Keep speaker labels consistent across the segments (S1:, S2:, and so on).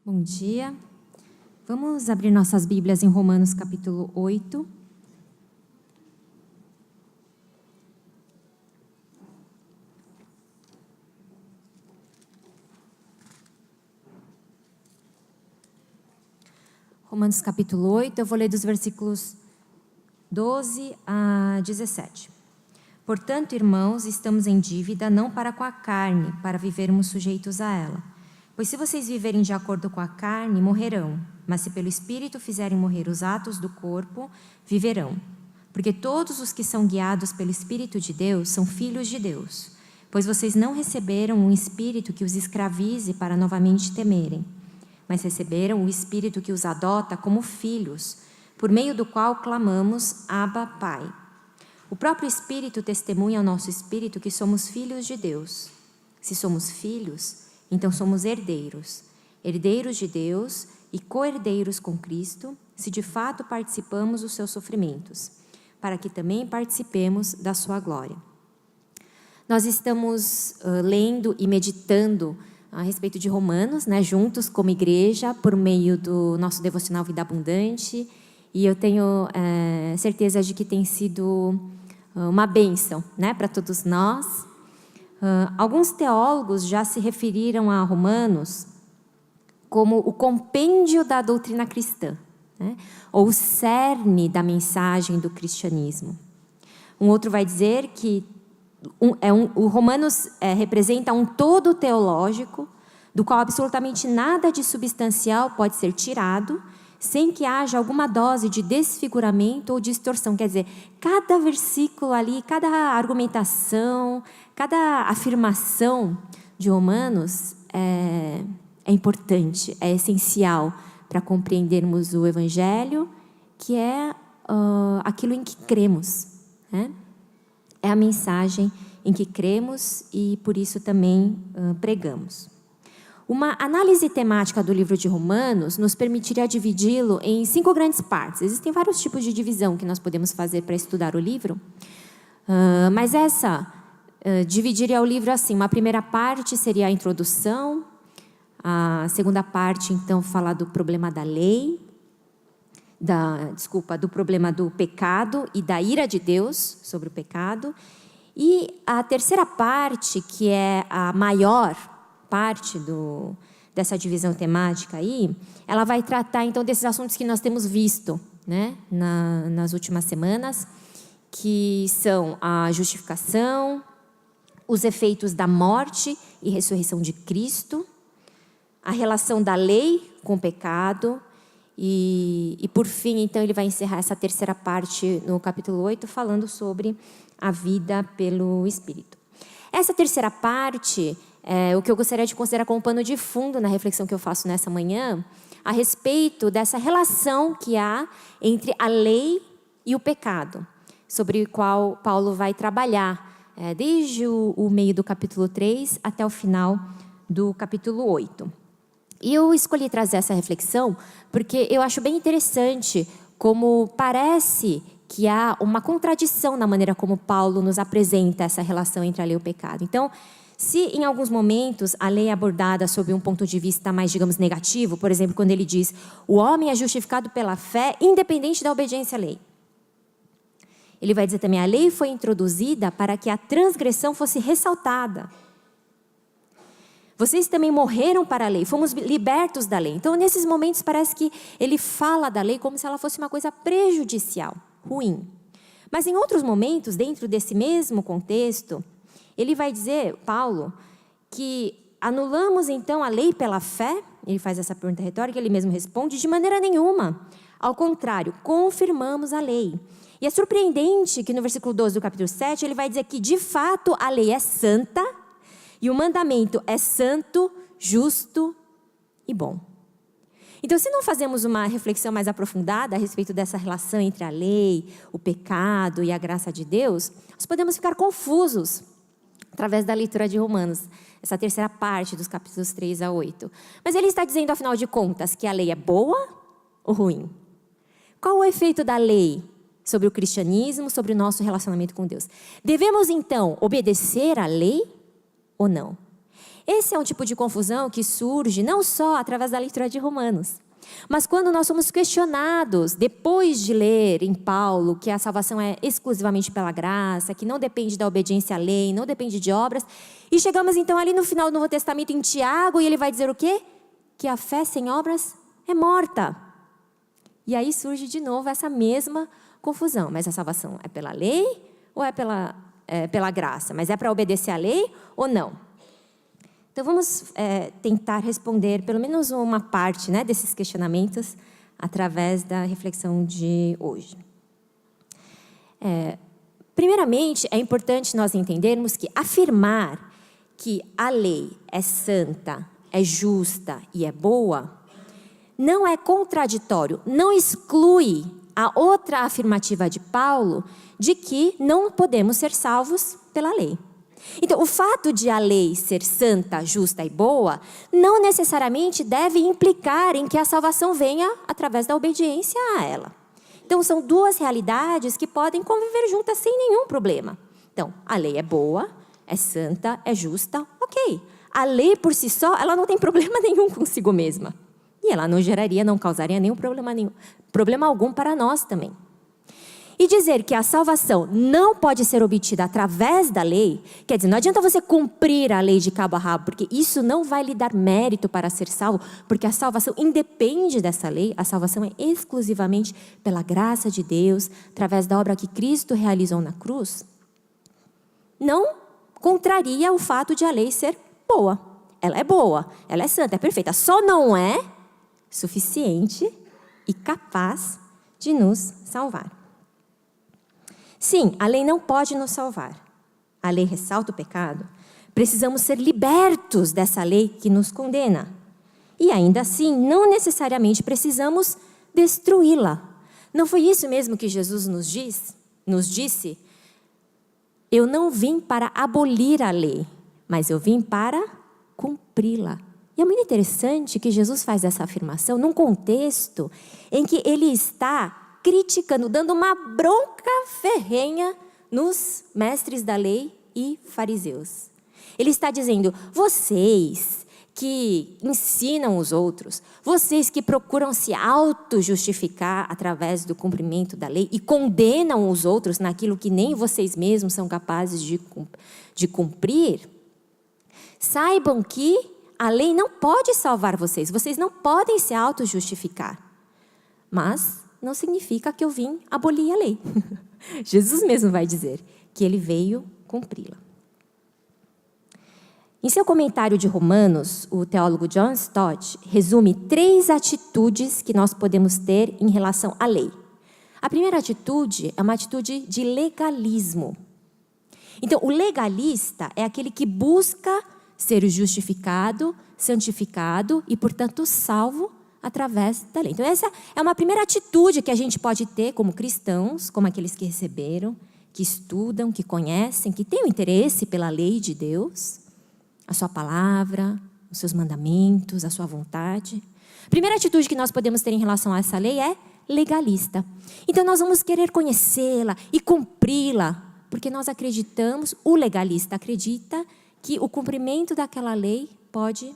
S1: Bom dia. Vamos abrir nossas Bíblias em Romanos capítulo 8. Romanos capítulo 8, eu vou ler dos versículos 12 a 17. Portanto, irmãos, estamos em dívida não para com a carne, para vivermos sujeitos a ela. Pois se vocês viverem de acordo com a carne, morrerão. Mas se pelo Espírito fizerem morrer os atos do corpo, viverão. Porque todos os que são guiados pelo Espírito de Deus são filhos de Deus. Pois vocês não receberam um espírito que os escravize para novamente temerem, mas receberam o Espírito que os adota como filhos, por meio do qual clamamos, Abba, Pai. O próprio Espírito testemunha ao nosso espírito que somos filhos de Deus. Se somos filhos, então somos herdeiros, herdeiros de Deus e co-herdeiros com Cristo, se de fato participamos dos seus sofrimentos, para que também participemos da sua glória. Nós estamos lendo e meditando a respeito de Romanos, juntos como igreja, por meio do nosso devocional Vida Abundante, e eu tenho certeza de que tem sido uma bênção, para todos nós. Alguns teólogos já se referiram a Romanos como o compêndio da doutrina cristã, ou o cerne da mensagem do cristianismo. Um outro vai dizer que o Romanos representa um todo teológico, do qual absolutamente nada de substancial pode ser tirado, sem que haja alguma dose de desfiguramento ou distorção. Quer dizer, cada versículo ali, cada argumentação, cada afirmação de Romanos é importante, é essencial para compreendermos o Evangelho, que é aquilo em que cremos. É a mensagem em que cremos e por isso também pregamos. Uma análise temática do livro de Romanos nos permitiria dividi-lo em 5 grandes partes. Existem vários tipos de divisão que nós podemos fazer para estudar o livro, mas essa dividiria o livro assim. Uma primeira parte seria a introdução, a segunda parte, então, fala do problema da lei, do problema do pecado e da ira de Deus sobre o pecado. E a terceira parte, que é a maior parte dessa divisão temática aí, ela vai tratar então desses assuntos que nós temos visto, nas últimas semanas, que são a justificação, os efeitos da morte e ressurreição de Cristo, a relação da lei com o pecado e por fim, então, ele vai encerrar essa terceira parte no capítulo 8, falando sobre a vida pelo Espírito. Essa terceira parte o que eu gostaria de considerar como pano de fundo na reflexão que eu faço nessa manhã, a respeito dessa relação que há entre a lei e o pecado, sobre o qual Paulo vai trabalhar desde o meio do capítulo 3 até o final do capítulo 8. E eu escolhi trazer essa reflexão porque eu acho bem interessante como parece que há uma contradição na maneira como Paulo nos apresenta essa relação entre a lei e o pecado. Então, se em alguns momentos a lei é abordada sob um ponto de vista mais, digamos, negativo, por exemplo, quando ele diz o homem é justificado pela fé independente da obediência à lei. Ele vai dizer também a lei foi introduzida para que a transgressão fosse ressaltada. Vocês também morreram para a lei, fomos libertos da lei. Então, nesses momentos parece que ele fala da lei como se ela fosse uma coisa prejudicial, ruim. Mas em outros momentos, dentro desse mesmo contexto, ele vai dizer, Paulo, que anulamos então a lei pela fé? Ele faz essa pergunta retórica, ele mesmo responde, de maneira nenhuma. Ao contrário, confirmamos a lei. E é surpreendente que no versículo 12 do capítulo 7, ele vai dizer que de fato a lei é santa e o mandamento é santo, justo e bom. Então, se não fazemos uma reflexão mais aprofundada a respeito dessa relação entre a lei, o pecado e a graça de Deus, nós podemos ficar confusos através da leitura de Romanos, essa terceira parte dos capítulos 3 a 8. Mas ele está dizendo, afinal de contas, que a lei é boa ou ruim? Qual o efeito da lei sobre o cristianismo, sobre o nosso relacionamento com Deus? Devemos, então, obedecer à lei ou não? Esse é um tipo de confusão que surge não só através da leitura de Romanos, mas quando nós somos questionados, depois de ler em Paulo que a salvação é exclusivamente pela graça, que não depende da obediência à lei, não depende de obras, e chegamos então ali no final do Novo Testamento em Tiago, e ele vai dizer o quê? Que a fé sem obras é morta. E aí surge de novo essa mesma confusão. Mas a salvação é pela lei ou é pela graça? Mas é para obedecer à lei ou não? Então vamos tentar responder pelo menos uma parte, né, desses questionamentos através da reflexão de hoje. Primeiramente, é importante nós entendermos que afirmar que a lei é santa, é justa e é boa, não é contraditório, não exclui a outra afirmativa de Paulo de que não podemos ser salvos pela lei. Então, o fato de a lei ser santa, justa e boa, não necessariamente deve implicar em que a salvação venha através da obediência a ela. Então, são duas realidades que podem conviver juntas sem nenhum problema. Então, a lei é boa, é santa, é justa, ok. A lei por si só, ela não tem problema nenhum consigo mesma. E ela não causaria nenhum problema algum para nós também. E dizer que a salvação não pode ser obtida através da lei, quer dizer, não adianta você cumprir a lei de cabo a rabo, porque isso não vai lhe dar mérito para ser salvo, porque a salvação independe dessa lei, a salvação é exclusivamente pela graça de Deus, através da obra que Cristo realizou na cruz. Não contraria o fato de a lei ser boa. Ela é boa, ela é santa, é perfeita, só não é suficiente e capaz de nos salvar. Sim, a lei não pode nos salvar. A lei ressalta o pecado. Precisamos ser libertos dessa lei que nos condena. E ainda assim, não necessariamente precisamos destruí-la. Não foi isso mesmo que Jesus nos disse? Eu não vim para abolir a lei, mas eu vim para cumpri-la. E é muito interessante que Jesus faz essa afirmação num contexto em que ele está criticando, dando uma bronca ferrenha nos mestres da lei e fariseus. Ele está dizendo, vocês que ensinam os outros, vocês que procuram se auto-justificar através do cumprimento da lei e condenam os outros naquilo que nem vocês mesmos são capazes de cumprir, saibam que a lei não pode salvar vocês, vocês não podem se auto-justificar. Mas não significa que eu vim abolir a lei. Jesus mesmo vai dizer que ele veio cumpri-la. Em seu comentário de Romanos, o teólogo John Stott resume 3 atitudes que nós podemos ter em relação à lei. A primeira atitude é uma atitude de legalismo. Então, o legalista é aquele que busca ser justificado, santificado e, portanto, salvo através da lei. Então, essa é uma primeira atitude que a gente pode ter como cristãos, como aqueles que receberam, que estudam, que conhecem, que têm o interesse pela lei de Deus, a sua palavra, os seus mandamentos, a sua vontade. A primeira atitude que nós podemos ter em relação a essa lei é legalista. Então, nós vamos querer conhecê-la e cumpri-la, porque nós acreditamos, o legalista acredita que o cumprimento daquela lei pode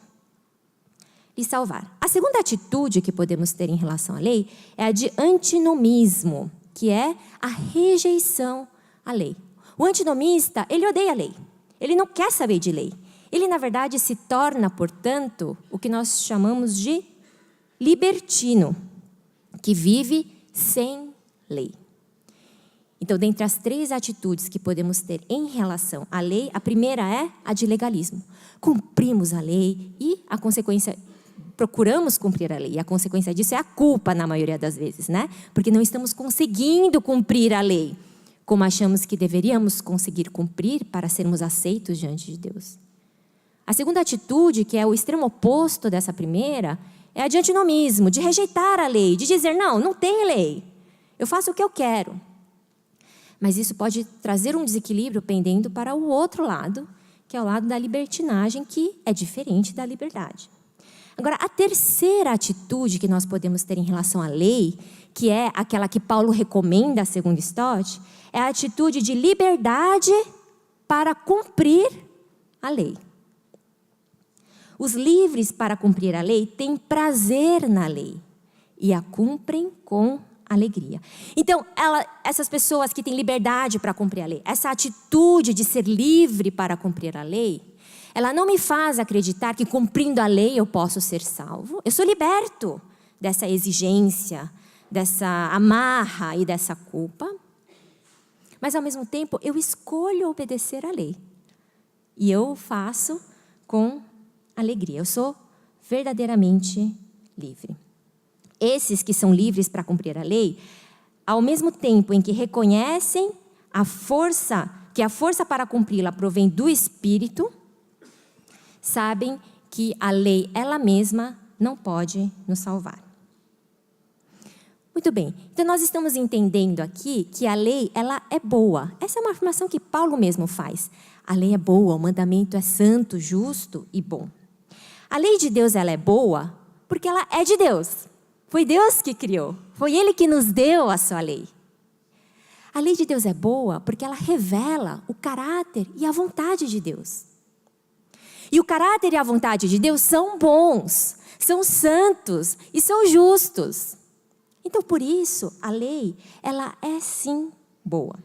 S1: lhe salvar. A segunda atitude que podemos ter em relação à lei é a de antinomismo, que é a rejeição à lei. O antinomista, ele odeia a lei. Ele não quer saber de lei. Ele, na verdade, se torna, portanto, o que nós chamamos de libertino, que vive sem lei. Então, dentre as 3 atitudes que podemos ter em relação à lei, a primeira é a de legalismo. Cumprimos a lei e a consequência, procuramos cumprir a lei. E a consequência disso é a culpa, na maioria das vezes, né? Porque não estamos conseguindo cumprir a lei, como achamos que deveríamos conseguir cumprir para sermos aceitos diante de Deus. A segunda atitude, que é o extremo oposto dessa primeira, é a de antinomismo, de rejeitar a lei, de dizer, não tem lei, eu faço o que eu quero. Mas isso pode trazer um desequilíbrio pendendo para o outro lado, que é o lado da libertinagem, que é diferente da liberdade. Agora, a terceira atitude que nós podemos ter em relação à lei, que é aquela que Paulo recomenda, segundo Stott, é a atitude de liberdade para cumprir a lei. Os livres para cumprir a lei têm prazer na lei e a cumprem com alegria. Então, essas pessoas que têm liberdade para cumprir a lei, essa atitude de ser livre para cumprir a lei, ela não me faz acreditar que cumprindo a lei eu posso ser salvo. Eu sou liberto dessa exigência, dessa amarra e dessa culpa. Mas, ao mesmo tempo, eu escolho obedecer à lei. E eu faço com alegria. Eu sou verdadeiramente livre. Esses que são livres para cumprir a lei, ao mesmo tempo em que reconhecem que a força para cumpri-la provém do Espírito, sabem que a lei, ela mesma, não pode nos salvar. Muito bem, então nós estamos entendendo aqui que a lei, ela é boa. Essa é uma afirmação que Paulo mesmo faz. A lei é boa, o mandamento é santo, justo e bom. A lei de Deus, ela é boa porque ela é de Deus. Foi Deus que criou, foi Ele que nos deu a sua lei. A lei de Deus é boa porque ela revela o caráter e a vontade de Deus. E o caráter e a vontade de Deus são bons, são santos e são justos. Então, por isso, a lei, ela é sim boa.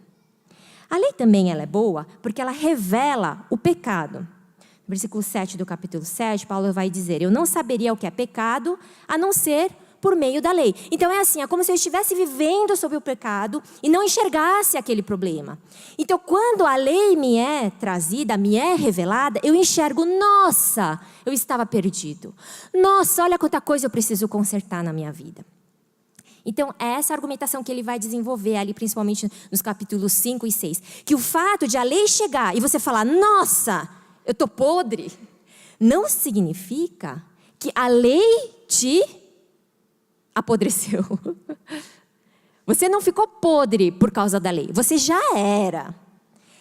S1: A lei também ela é boa porque ela revela o pecado. No versículo 7 do capítulo 7, Paulo vai dizer: eu não saberia o que é pecado, a não ser por meio da lei. Então é assim, é como se eu estivesse vivendo sob o pecado e não enxergasse aquele problema. Então quando a lei me é trazida, me é revelada, eu enxergo, nossa, eu estava perdido. Nossa, olha quanta coisa eu preciso consertar na minha vida. Então é essa argumentação que ele vai desenvolver ali, principalmente nos capítulos 5 e 6. Que o fato de a lei chegar e você falar, nossa, eu estou podre, não significa que a lei te apodreceu. Você não ficou podre por causa da lei. Você já era.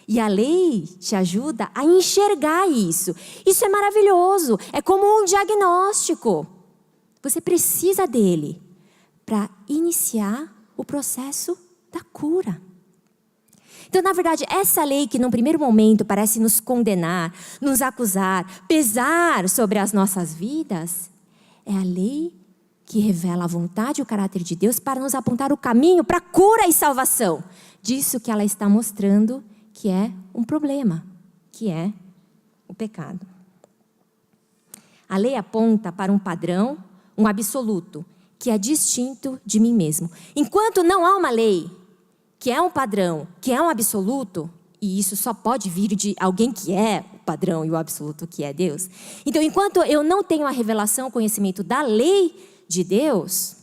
S1: E a lei te ajuda a enxergar isso. Isso é maravilhoso. É como um diagnóstico. Você precisa dele para iniciar o processo da cura. Então, na verdade, essa lei que num primeiro momento parece nos condenar, nos acusar, pesar sobre as nossas vidas, é a lei que revela a vontade e o caráter de Deus para nos apontar o caminho para a cura e salvação disso que ela está mostrando que é um problema, que é o pecado. A lei aponta para um padrão, um absoluto, que é distinto de mim mesmo. Enquanto não há uma lei, que é um padrão, que é um absoluto, e isso só pode vir de alguém que é o padrão e o absoluto, que é Deus. Então, enquanto eu não tenho a revelação, o conhecimento da lei de Deus,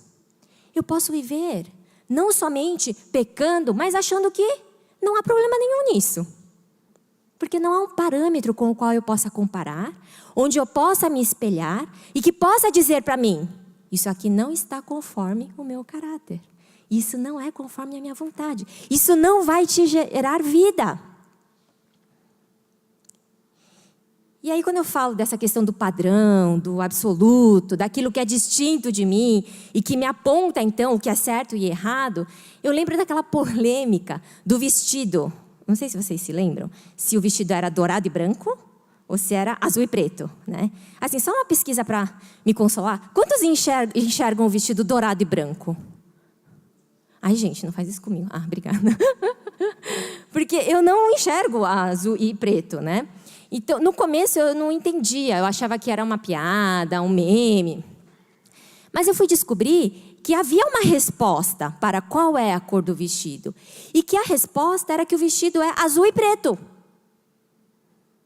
S1: eu posso viver não somente pecando, mas achando que não há problema nenhum nisso. Porque não há um parâmetro com o qual eu possa comparar, onde eu possa me espelhar e que possa dizer para mim, isso aqui não está conforme o meu caráter. Isso não é conforme a minha vontade. Isso não vai te gerar vida. E aí, quando eu falo dessa questão do padrão, do absoluto, daquilo que é distinto de mim e que me aponta, então, o que é certo e errado, eu lembro daquela polêmica do vestido. Não sei se vocês se lembram, se o vestido era dourado e branco ou se era azul e preto, né? Assim, só uma pesquisa para me consolar. Quantos enxergam o vestido dourado e branco? Ai, gente, não faz isso comigo. Ah, obrigada. Porque eu não enxergo azul e preto, né? Então, no começo eu não entendia, eu achava que era uma piada, um meme. Mas eu fui descobrir que havia uma resposta para qual é a cor do vestido. E que a resposta era que o vestido é azul e preto.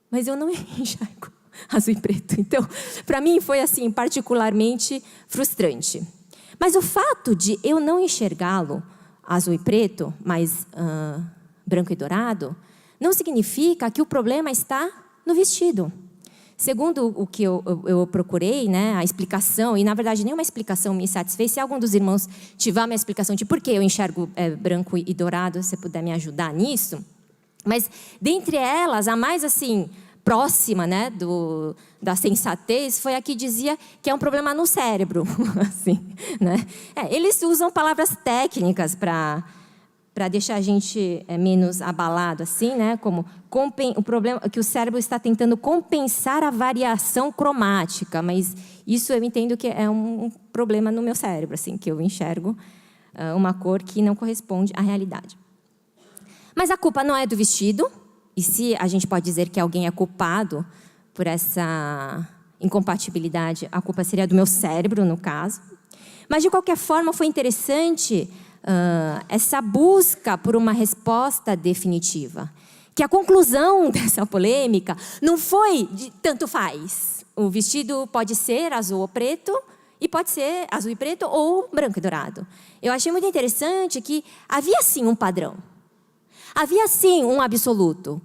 S1: Mas eu não enxergo azul e preto. Então, para mim foi assim, particularmente frustrante. Mas o fato de eu não enxergá-lo azul e preto, mas branco e dourado, não significa que o problema está no vestido. Segundo o que eu procurei, né, a explicação, e na verdade nenhuma explicação me satisfez. Se algum dos irmãos tiver uma explicação de por que eu enxergo branco e dourado, se você puder me ajudar nisso. Mas dentre elas, a mais assim próxima, né, da sensatez, foi a que dizia que é um problema no cérebro. assim, né? Eles usam palavras técnicas para para deixar a gente menos abalado, assim, né? Como o problema que o cérebro está tentando compensar a variação cromática, mas isso eu entendo que é um problema no meu cérebro, assim, que eu enxergo uma cor que não corresponde à realidade. Mas a culpa não é do vestido, e se a gente pode dizer que alguém é culpado por essa incompatibilidade, a culpa seria do meu cérebro, no caso. Mas, de qualquer forma, foi interessante essa busca por uma resposta definitiva. Que a conclusão dessa polêmica não foi de tanto faz. O vestido pode ser azul ou preto, e pode ser azul e preto ou branco e dourado. Eu achei muito interessante que havia sim um padrão. Havia sim um absoluto.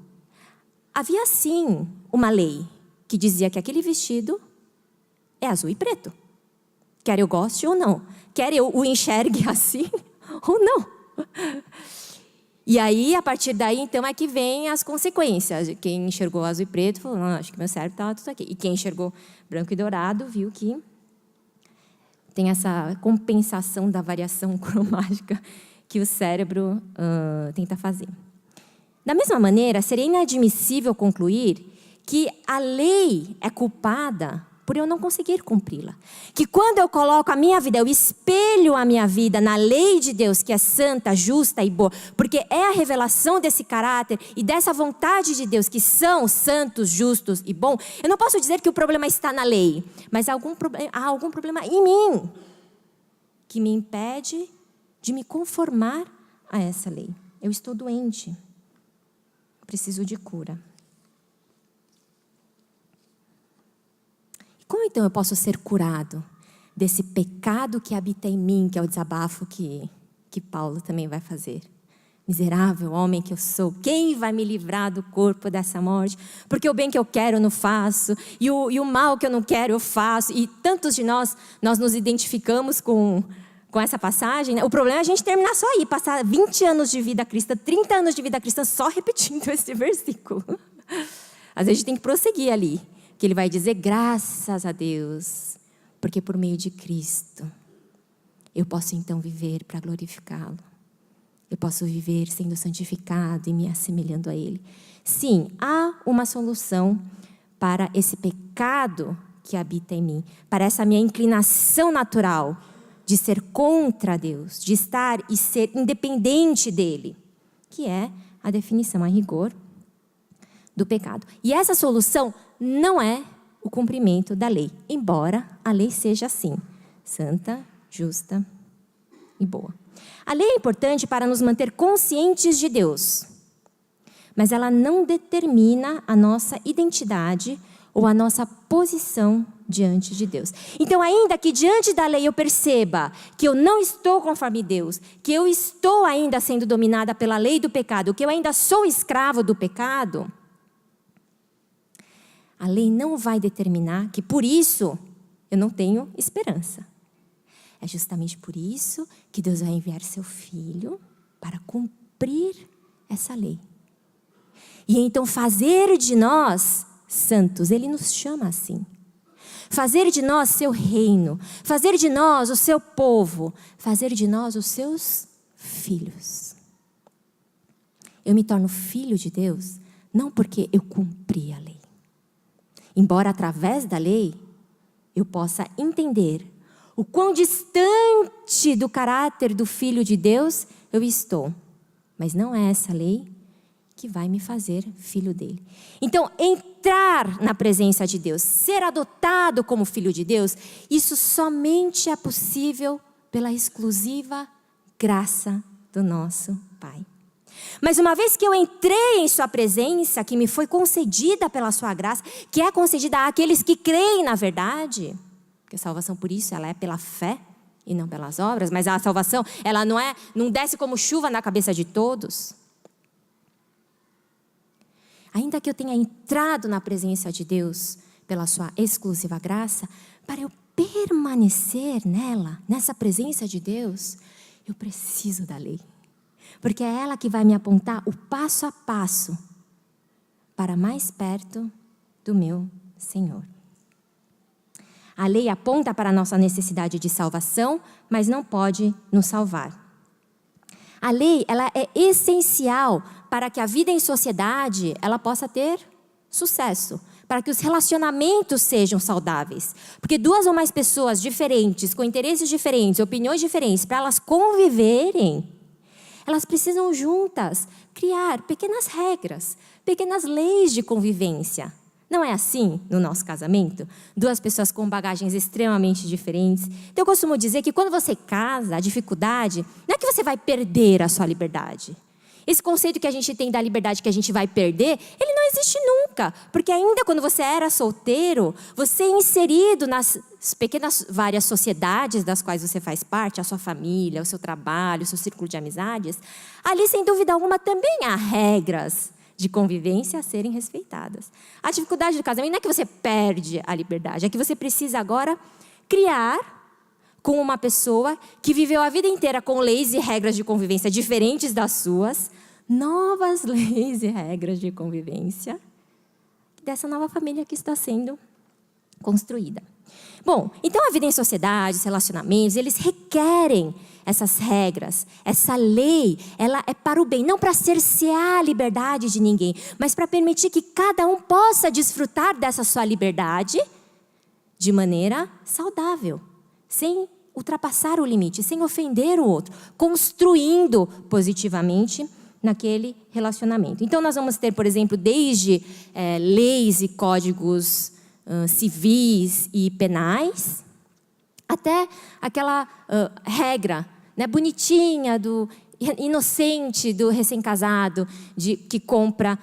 S1: Havia sim uma lei que dizia que aquele vestido é azul e preto. Quer eu goste ou não. Quer eu o enxergue assim ou não. E aí, a partir daí, então, é que vem as consequências. Quem enxergou azul e preto falou, não, acho que meu cérebro estava tudo aqui. E quem enxergou branco e dourado viu que tem essa compensação da variação cromática que o cérebro tenta fazer. Da mesma maneira, seria inadmissível concluir que a lei é culpada por eu não conseguir cumpri-la. Que quando eu coloco a minha vida, eu espelho a minha vida na lei de Deus, que é santa, justa e boa, porque é a revelação desse caráter e dessa vontade de Deus, que são santos, justos e bons. Eu não posso dizer que o problema está na lei, mas há algum problema em mim que me impede de me conformar a essa lei. Eu estou doente. Preciso de cura. Como então eu posso ser curado desse pecado que habita em mim, que é o desabafo que Paulo também vai fazer? Miserável homem que eu sou, quem vai me livrar do corpo dessa morte? Porque o bem que eu quero eu não faço, e o mal que eu não quero eu faço. E tantos de nós nos identificamos com essa passagem, né? O problema é a gente terminar só aí, passar 20 anos de vida cristã, 30 anos de vida cristã só repetindo esse versículo. Às vezes a gente tem que prosseguir ali, que ele vai dizer, graças a Deus, porque por meio de Cristo, eu posso então viver para glorificá-lo. Eu posso viver sendo santificado e me assemelhando a Ele. Sim, há uma solução para esse pecado que habita em mim, para essa minha inclinação natural de ser contra Deus, de estar e ser independente dEle, que é a definição a rigor do pecado. E essa solução não é o cumprimento da lei, embora a lei seja assim, santa, justa e boa. A lei é importante para nos manter conscientes de Deus, mas ela não determina a nossa identidade ou a nossa posição diante de Deus. Então, ainda que diante da lei eu perceba que eu não estou conforme Deus, que eu estou ainda sendo dominada pela lei do pecado, que eu ainda sou escravo do pecado, a lei não vai determinar que por isso eu não tenho esperança. É justamente por isso que Deus vai enviar seu Filho para cumprir essa lei. E então fazer de nós santos, Ele nos chama assim. Fazer de nós seu reino, fazer de nós o seu povo, fazer de nós os seus filhos. Eu me torno filho de Deus, não porque eu cumpri a lei. Embora através da lei eu possa entender o quão distante do caráter do Filho de Deus eu estou. Mas não é essa lei que vai me fazer filho dele. Então, entrar na presença de Deus, ser adotado como filho de Deus, isso somente é possível pela exclusiva graça do nosso Pai. Mas uma vez que eu entrei em sua presença, que me foi concedida pela sua graça, que é concedida àqueles que creem na verdade, porque a salvação, por isso, ela é pela fé e não pelas obras, mas a salvação, ela não desce como chuva na cabeça de todos. Ainda que eu tenha entrado na presença de Deus pela sua exclusiva graça, para eu permanecer nela, nessa presença de Deus, eu preciso da lei. Porque é ela que vai me apontar o passo a passo para mais perto do meu Senhor. A lei aponta para a nossa necessidade de salvação, mas não pode nos salvar. A lei, ela é essencial para que a vida em sociedade ela possa ter sucesso, para que os relacionamentos sejam saudáveis. Porque 2 ou mais pessoas diferentes, com interesses diferentes, opiniões diferentes, para elas conviverem, elas precisam juntas criar pequenas regras, pequenas leis de convivência. Não é assim no nosso casamento? 2 pessoas com bagagens extremamente diferentes. Então eu costumo dizer que quando você casa, a dificuldade não é que você vai perder a sua liberdade. Esse conceito que a gente tem da liberdade que a gente vai perder, ele não existe nunca. Porque ainda quando você era solteiro, você inserido nas pequenas várias sociedades das quais você faz parte, a sua família, o seu trabalho, o seu círculo de amizades, ali sem dúvida alguma também há regras de convivência a serem respeitadas. A dificuldade do casamento não é que você perde a liberdade, é que você precisa agora criar com uma pessoa que viveu a vida inteira com leis e regras de convivência diferentes das suas, novas leis e regras de convivência dessa nova família que está sendo construída. Bom, então a vida em sociedade, os relacionamentos, eles requerem essas regras, essa lei, ela é para o bem, não para cercear a liberdade de ninguém, mas para permitir que cada um possa desfrutar dessa sua liberdade de maneira saudável, sem ultrapassar o limite, sem ofender o outro, construindo positivamente naquele relacionamento. Então nós vamos ter, por exemplo, desde leis e códigos civis e penais, até aquela regra, né, bonitinha, inocente do recém-casado, que compra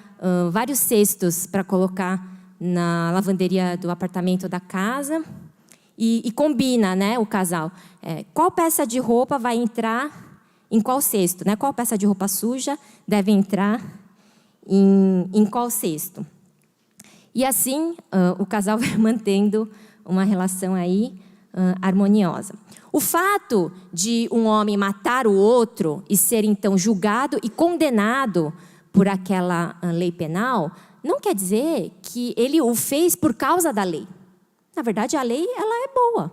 S1: vários cestos para colocar na lavanderia do apartamento ou da casa e combina, né, o casal. Qual peça de roupa vai entrar em qual cesto? Né? Qual peça de roupa suja deve entrar em qual cesto? E assim, o casal vai mantendo uma relação aí harmoniosa. O fato de um homem matar o outro e ser então julgado e condenado por aquela lei penal, não quer dizer que ele o fez por causa da lei. Na verdade, a lei ela é boa,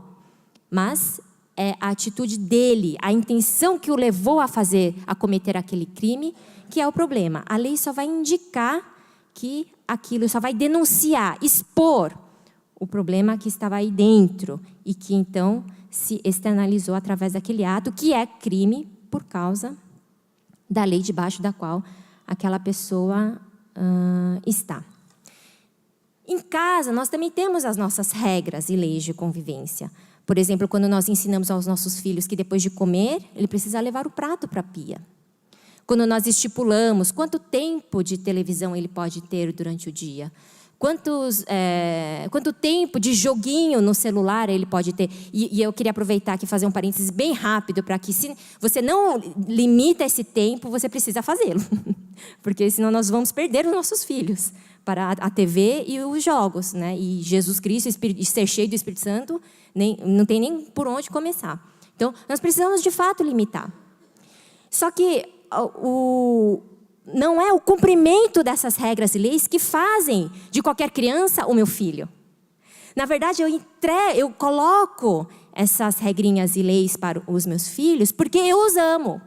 S1: mas é a atitude dele, a intenção que o levou a cometer aquele crime, que é o problema. A lei só vai indicar que aquilo, só vai denunciar, expor o problema que estava aí dentro e que então se externalizou através daquele ato que é crime por causa da lei debaixo da qual aquela pessoa está. Em casa, nós também temos as nossas regras e leis de convivência. Por exemplo, quando nós ensinamos aos nossos filhos que depois de comer, ele precisa levar o prato para a pia. Quando nós estipulamos quanto tempo de televisão ele pode ter durante o dia, quanto tempo de joguinho no celular ele pode ter. E eu queria aproveitar aqui e fazer um parênteses bem rápido para que, se você não limita esse tempo, você precisa fazê-lo. Porque senão nós vamos perder os nossos filhos para a TV e os jogos, né? E Jesus Cristo, e ser cheio do Espírito Santo, não tem nem por onde começar. Então, nós precisamos de fato limitar. Só que não é o cumprimento dessas regras e leis que fazem de qualquer criança o meu filho. Na verdade, eu coloco essas regrinhas e leis para os meus filhos porque eu os amo.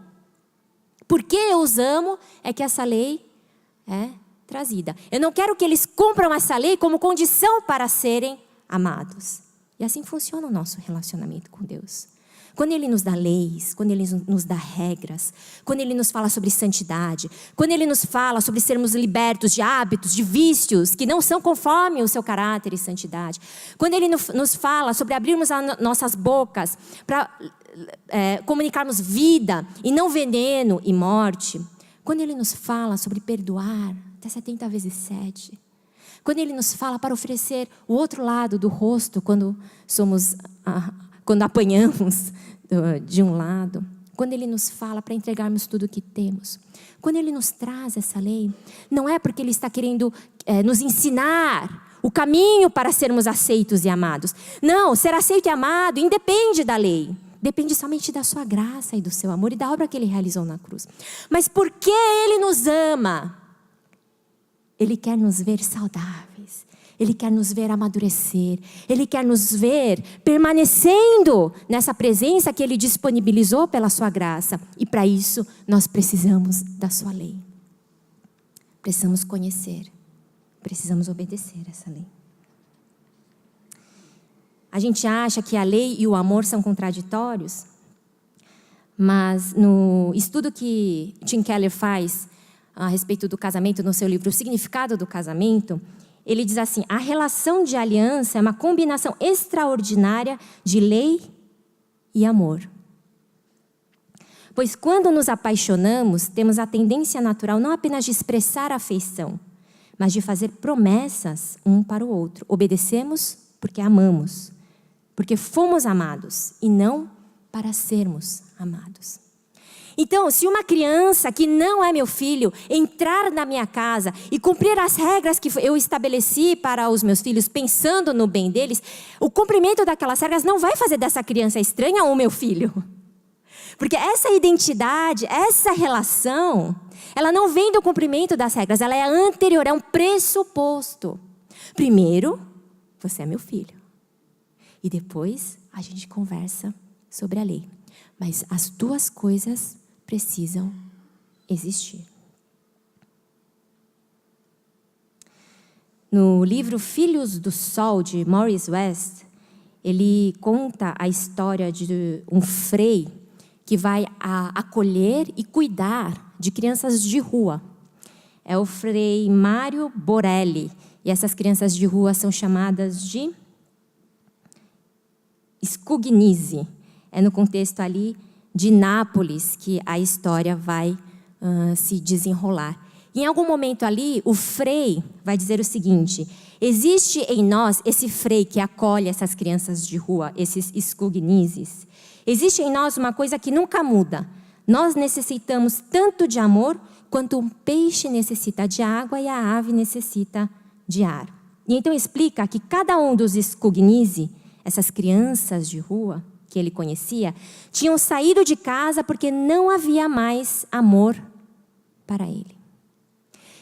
S1: Porque eu os amo é que essa lei é trazida. Eu não quero que eles cumpram essa lei como condição para serem amados. E assim funciona o nosso relacionamento com Deus. Quando Ele nos dá leis, quando Ele nos dá regras, quando Ele nos fala sobre santidade, quando Ele nos fala sobre sermos libertos de hábitos, de vícios que não são conforme o seu caráter e santidade, quando Ele nos fala sobre abrirmos as nossas bocas para comunicarmos vida e não veneno e morte, quando Ele nos fala sobre perdoar até 70 vezes 7, quando Ele nos fala para oferecer o outro lado do rosto quando apanhamos de um lado, quando Ele nos fala para entregarmos tudo o que temos, quando Ele nos traz essa lei, não é porque Ele está querendo nos ensinar o caminho para sermos aceitos e amados. Não, ser aceito e amado independe da lei. Depende somente da sua graça e do seu amor e da obra que Ele realizou na cruz. Mas porque Ele nos ama, Ele quer nos ver saudáveis. Ele quer nos ver amadurecer. Ele quer nos ver permanecendo nessa presença que Ele disponibilizou pela sua graça. E para isso, nós precisamos da sua lei. Precisamos conhecer. Precisamos obedecer essa lei. A gente acha que a lei e o amor são contraditórios, mas no estudo que Tim Keller faz a respeito do casamento, no seu livro O Significado do Casamento, ele diz assim: a relação de aliança é uma combinação extraordinária de lei e amor. Pois quando nos apaixonamos, temos a tendência natural não apenas de expressar afeição, mas de fazer promessas um para o outro. Obedecemos porque amamos, porque fomos amados e não para sermos amados. Então, se uma criança que não é meu filho entrar na minha casa e cumprir as regras que eu estabeleci para os meus filhos, pensando no bem deles, o cumprimento daquelas regras não vai fazer dessa criança estranha ou meu filho. Porque essa identidade, essa relação, ela não vem do cumprimento das regras, ela é anterior, é um pressuposto. Primeiro, você é meu filho. E depois a gente conversa sobre a lei. Mas as duas coisas precisam existir. No livro Filhos do Sol, de Morris West, ele conta a história de um frei que vai acolher e cuidar de crianças de rua. É o frei Mário Borelli. E essas crianças de rua são chamadas de Scugnizzi. É no contexto ali de Nápoles que a história vai se desenrolar. Em algum momento ali, o frei vai dizer o seguinte: existe em nós, esse frei que acolhe essas crianças de rua, esses Scugnizis, existe em nós uma coisa que nunca muda. Nós necessitamos tanto de amor quanto um peixe necessita de água e a ave necessita de ar. E então explica que cada um dos Scugnizzi, essas crianças de rua que ele conhecia, tinham saído de casa porque não havia mais amor para ele.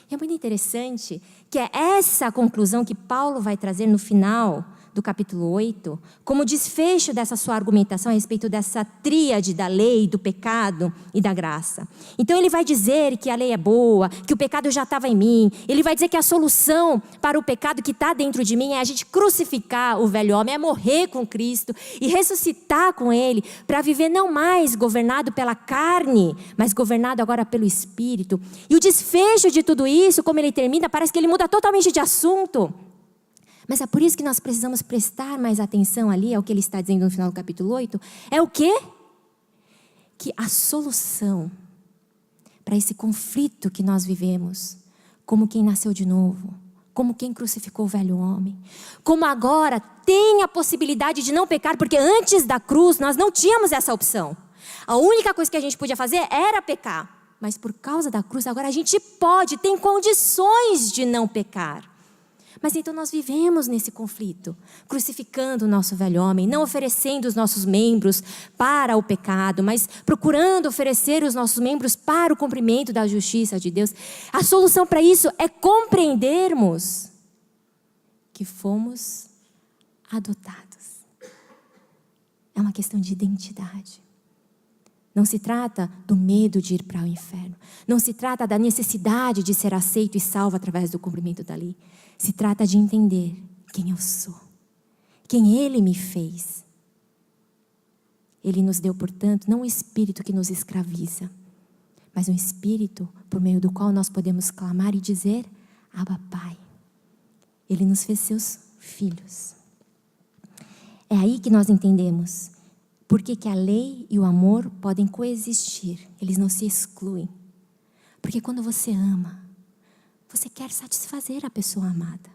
S1: E é muito interessante que é essa a conclusão que Paulo vai trazer no final do capítulo 8, como desfecho dessa sua argumentação a respeito dessa tríade da lei, do pecado e da graça. Então ele vai dizer que a lei é boa, que o pecado já estava em mim. Ele vai dizer que a solução para o pecado que está dentro de mim é a gente crucificar o velho homem, é morrer com Cristo e ressuscitar com Ele, para viver não mais governado pela carne, mas governado agora pelo Espírito. E o desfecho de tudo isso, como ele termina, parece que ele muda totalmente de assunto. Mas é por isso que nós precisamos prestar mais atenção ali ao que ele está dizendo no final do capítulo 8. É o quê? Que a solução para esse conflito que nós vivemos, como quem nasceu de novo, como quem crucificou o velho homem, como agora tem a possibilidade de não pecar, porque antes da cruz nós não tínhamos essa opção. A única coisa que a gente podia fazer era pecar. Mas por causa da cruz agora a gente pode, tem condições de não pecar. Mas então nós vivemos nesse conflito, crucificando o nosso velho homem, não oferecendo os nossos membros para o pecado, mas procurando oferecer os nossos membros para o cumprimento da justiça de Deus. A solução para isso é compreendermos que fomos adotados. É uma questão de identidade. Não se trata do medo de ir para o inferno. Não se trata da necessidade de ser aceito e salvo através do cumprimento da lei. Se trata de entender quem eu sou, quem Ele me fez. Ele nos deu, portanto, não um espírito que nos escraviza, mas um espírito por meio do qual nós podemos clamar e dizer: Abba, Pai. Ele nos fez seus filhos. É aí que nós entendemos por que a lei e o amor podem coexistir. Eles não se excluem. Porque quando você ama, você quer satisfazer a pessoa amada.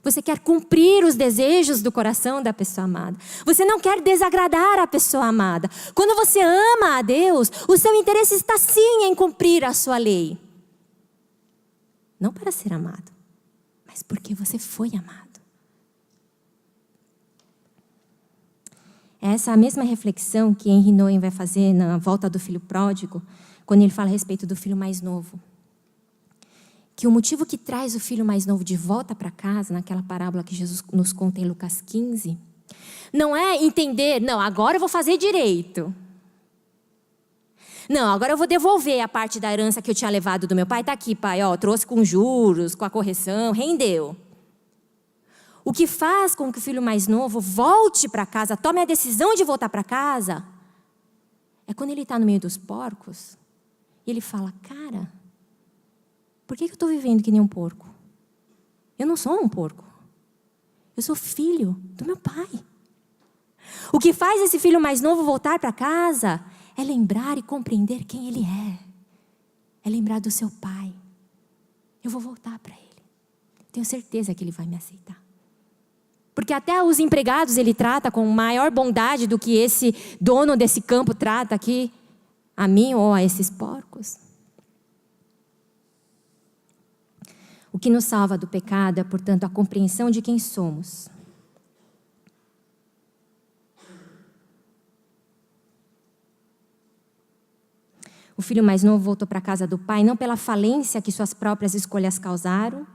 S1: Você quer cumprir os desejos do coração da pessoa amada. Você não quer desagradar a pessoa amada. Quando você ama a Deus, o seu interesse está sim em cumprir a sua lei. Não para ser amado, mas porque você foi amado. Essa é a mesma reflexão que Henri Nouwen vai fazer na volta do filho pródigo, quando ele fala a respeito do filho mais novo. que o motivo que traz o filho mais novo de volta para casa, naquela parábola que Jesus nos conta em Lucas 15, não é entender, não, agora eu vou fazer direito. Não, agora eu vou devolver a parte da herança que eu tinha levado do meu pai. Está aqui, pai, ó, trouxe com juros, com a correção, rendeu. O que faz com que o filho mais novo volte para casa, tome a decisão de voltar para casa, é quando ele está no meio dos porcos e ele fala, cara, por que eu estou vivendo que nem um porco? Eu não sou um porco. Eu sou filho do meu pai. O que faz esse filho mais novo voltar para casa é lembrar e compreender quem ele é. É lembrar do seu pai. Eu vou voltar para ele. Tenho certeza que ele vai me aceitar. Porque até os empregados ele trata com maior bondade do que esse dono desse campo trata aqui a mim ou a esses porcos. O que nos salva do pecado é, portanto, a compreensão de quem somos. O filho mais novo voltou para a casa do pai, não pela falência que suas próprias escolhas causaram,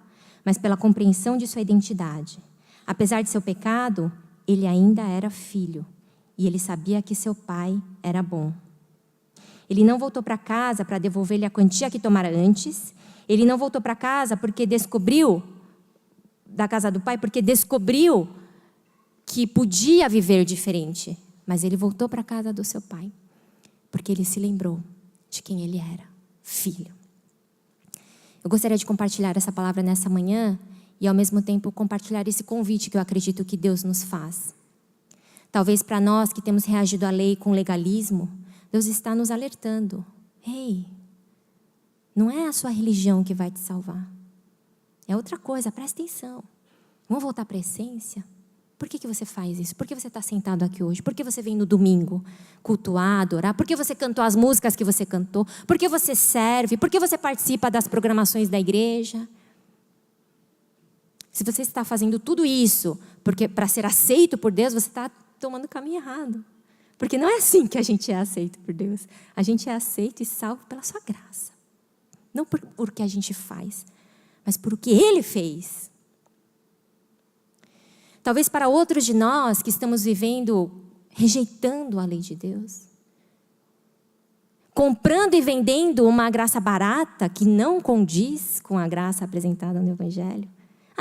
S1: mas pela compreensão de sua identidade. Apesar de seu pecado, ele ainda era filho, e ele sabia que seu pai era bom. Ele não voltou para casa para devolver-lhe a quantia que tomara antes. Ele não voltou para casa porque descobriu, da casa do pai, porque descobriu que podia viver diferente. Mas ele voltou para a casa do seu pai, porque ele se lembrou de quem ele era, filho. Eu gostaria de compartilhar essa palavra nessa manhã e ao mesmo tempo compartilhar esse convite que eu acredito que Deus nos faz. Talvez para nós que temos reagido à lei com legalismo, Deus está nos alertando. Ei, não é a sua religião que vai te salvar. É outra coisa, presta atenção. Vamos voltar para a essência? Por que você faz isso? Por que você está sentado aqui hoje? Por que você vem no domingo cultuar, adorar? Por que você cantou as músicas que você cantou? Por que você serve? Por que você participa das programações da igreja? Se você está fazendo tudo isso porque para ser aceito por Deus, você está tomando o caminho errado. Porque não é assim que a gente é aceito por Deus. A gente é aceito e salvo pela sua graça. Não por que a gente faz, mas por o que Ele fez. Talvez para outros de nós que estamos vivendo, rejeitando a lei de Deus, comprando e vendendo uma graça barata que não condiz com a graça apresentada no Evangelho.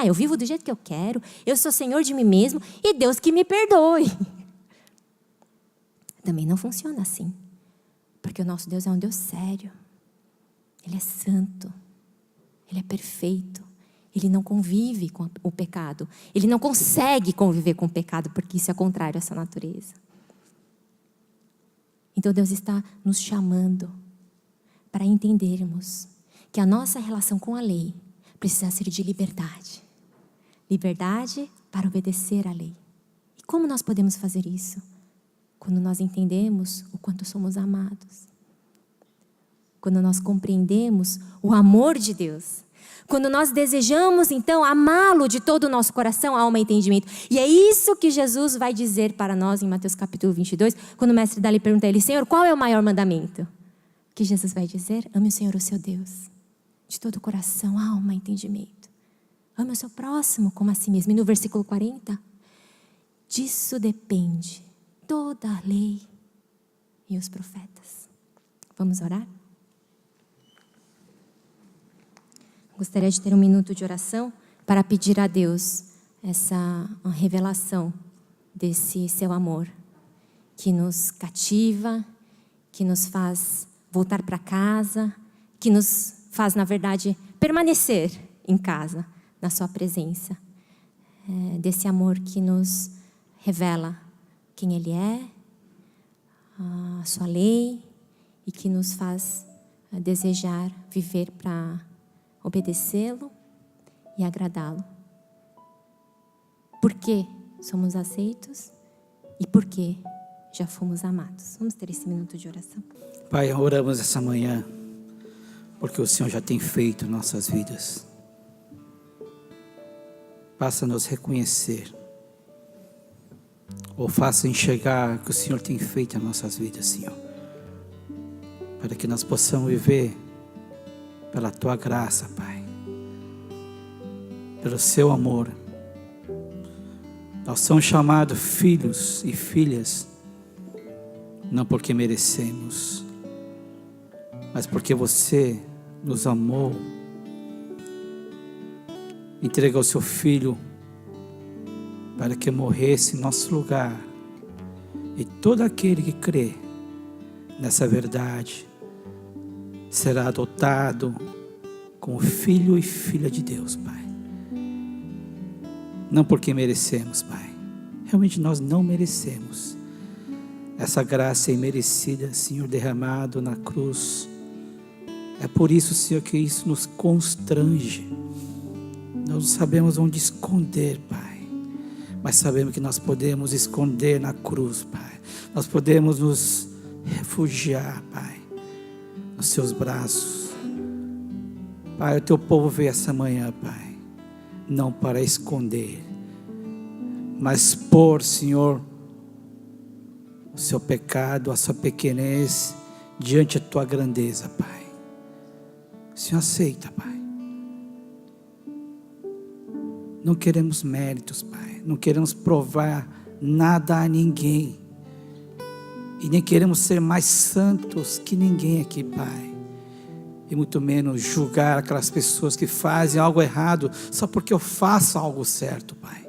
S1: Eu vivo do jeito que eu quero, eu sou senhor de mim mesmo e Deus que me perdoe. Também não funciona assim, porque o nosso Deus é um Deus sério. Ele é santo, Ele é perfeito. Ele não convive com o pecado. Ele não consegue conviver com o pecado, porque isso é contrário à sua natureza. Então Deus está nos chamando para entendermos que a nossa relação com a lei precisa ser de liberdade. Liberdade para obedecer à lei. E como nós podemos fazer isso? Quando nós entendemos o quanto somos amados. Quando nós compreendemos o amor de Deus. Quando nós desejamos, então, amá-lo de todo o nosso coração, alma e entendimento. E é isso que Jesus vai dizer para nós em Mateus capítulo 22, quando o mestre Dali pergunta a ele, Senhor, qual é o maior mandamento? O que Jesus vai dizer? Ame o Senhor, o seu Deus, de todo o coração, alma e entendimento. Ame o seu próximo como a si mesmo. E no versículo 40, disso depende toda a lei e os profetas. Vamos orar? Gostaria de ter um minuto de oração para pedir a Deus essa revelação desse seu amor, que nos cativa, que nos faz voltar para casa, que nos faz, na verdade, permanecer em casa, na sua presença. Desse amor que nos revela quem Ele é, a sua lei, e que nos faz desejar viver para obedecê-lo e agradá-lo. Por que somos aceitos e por que já fomos amados. Vamos ter esse minuto de oração.
S2: Pai, oramos essa manhã porque o Senhor já tem feito nossas vidas. Faça-nos reconhecer, ou faça enxergar o que o Senhor tem feito em nossas vidas, Senhor, para que nós possamos viver pela Tua graça, Pai, pelo seu amor. Nós somos chamados filhos e filhas, não porque merecemos, mas porque você nos amou, entregou o seu Filho para que morresse em nosso lugar. E todo aquele que crê nessa verdade será adotado como filho e filha de Deus, Pai. Não porque merecemos, Pai. Realmente nós não merecemos essa graça imerecida, Senhor, derramado na cruz. É por isso, Senhor, que isso nos constrange. Nós não sabemos onde esconder, Pai, mas sabemos que nós podemos esconder na cruz, Pai. Nós podemos nos refugiar, Pai, nos seus braços. Pai, o teu povo veio essa manhã, Pai, não para esconder, mas pôr, Senhor, o seu pecado, a sua pequenez diante da tua grandeza, Pai. O Senhor aceita, Pai. Não queremos méritos, Pai. Não queremos provar nada a ninguém. E nem queremos ser mais santos que ninguém aqui, Pai. E muito menos julgar aquelas pessoas que fazem algo errado só porque eu faço algo certo, Pai.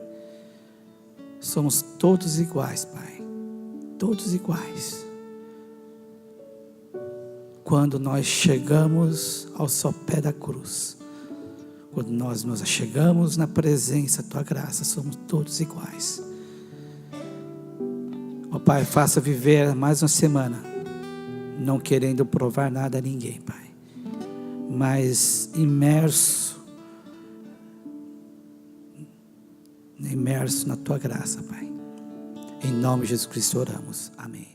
S2: Somos todos iguais, Pai. Todos iguais. Quando nós chegamos ao sopé da cruz, quando nós nos achegamos na presença da tua graça, somos todos iguais. Ó Pai, faça viver mais uma semana, não querendo provar nada a ninguém, Pai, mas imerso na tua graça, Pai. Em nome de Jesus Cristo oramos. Amém.